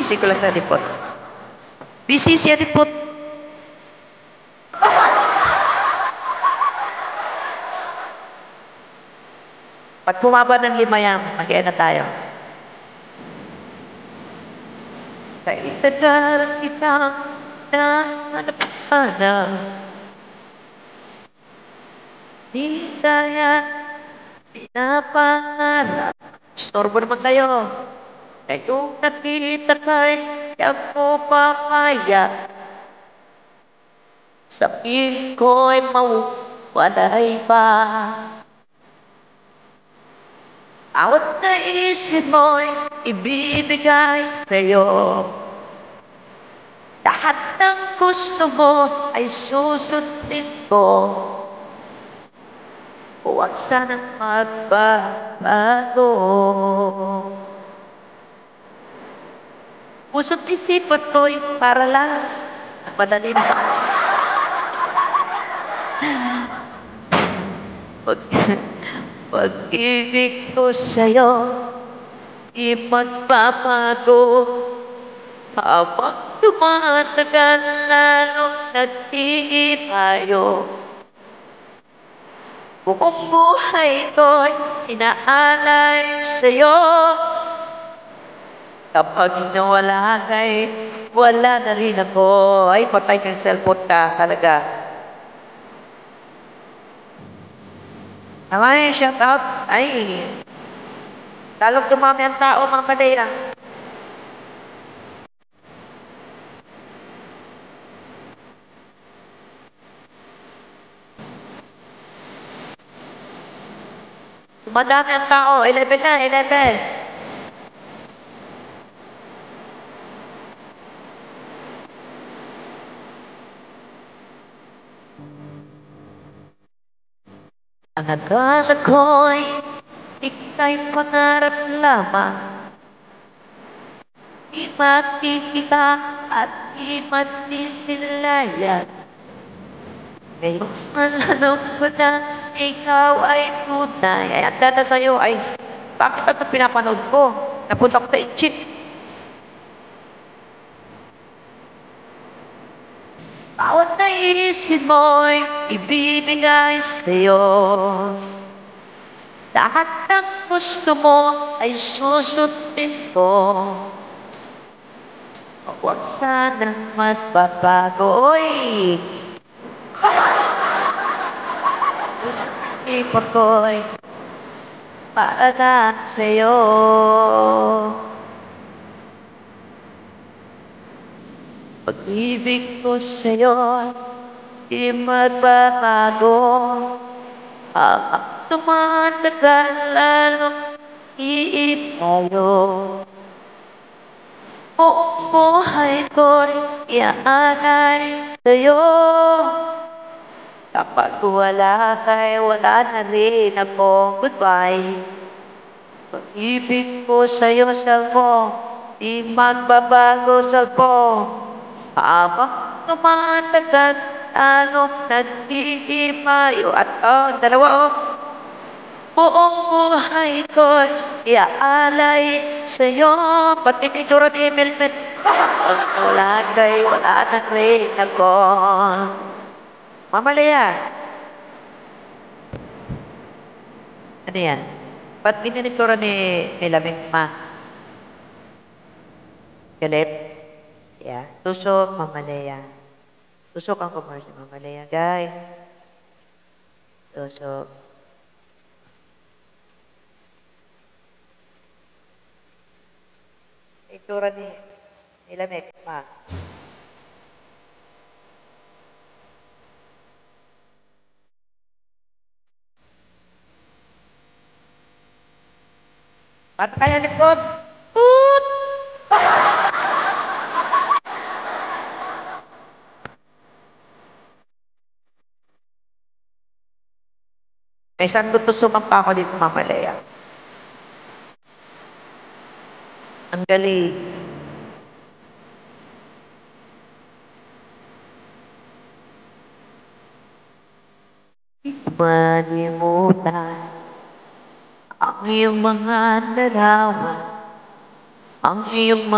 BCC ko lang sa lipot. BCC ang lipot. Pag bumaba ng 5 yan, mag-e na tayo. Sa itadalang kitang nanapana, di kaya pinapangarap. Storbo naman kayo. Ngayong nakita kay mo papaya, sa piling ko'y mawalay pa. Awat na isip mo'y ibibigay sa'yo. Lahat ng gusto mo ay susundin ko. Huwag sanang magbabago. Puso't isipan ko'y para lang madali na. Pag-ibig ko sa'yo, di magbabago. Habang tumatagal, lalong nagtitipayo. Buong buhay ko'y inaalay sa'yo. Kapag nawala ka'y wala na rin ako. Ay, patay kang cellphone ka talaga. Ay, shout out. Ay, lalong dumami ang tao, mga Madeira. Dumadami ang tao. 11 na, 11. Ang akala ko'y ika'y pangarap lamang. Di makikita at di masisilayan. Ngayon alam ko na ikaw ay tunay. Ay, ang data sa'yo ay, bakit ito pinapanood ko? Napunta ko sa Inchik. Bawat naisip mo'y ibibigay sa'yo. Lahat ng gusto mo ay susundin ko. Huwag sanang magbabago. Oy! Isipan ko'y para na sa'yo. Pag-ibig ko sa'yo, di magbabago. Habang tumatagal, lalong iipayo. Buong buhay ko'y iaalay sa'yo. Kapag wala ka'y wala na rin ako. Goodbye. Pag-ibig ko sa'yo, cellphone, di magbabago, cellphone. Habang tumatagal, lalong nagtitipayo. At dalawa, buong buhay ko'y iaalay sa'yo. Pati itsura ni Melmet. Pag wala ka'y wala na rin ako. Mama Lea. Ano yan? Ba't bininitura ni Lamig Ma? Galit? Yeah. Tusok, Mama Lea. Tusok ang commercial, Mama Lea. Guys. Tusok. Itsura ni Lamig Ma. Ba't kaya likod? Toot! May saan gusto sumampa ako dito, Mama Lea. Ang galing. Manimutan ang iyong mga larawan, ang iyong mga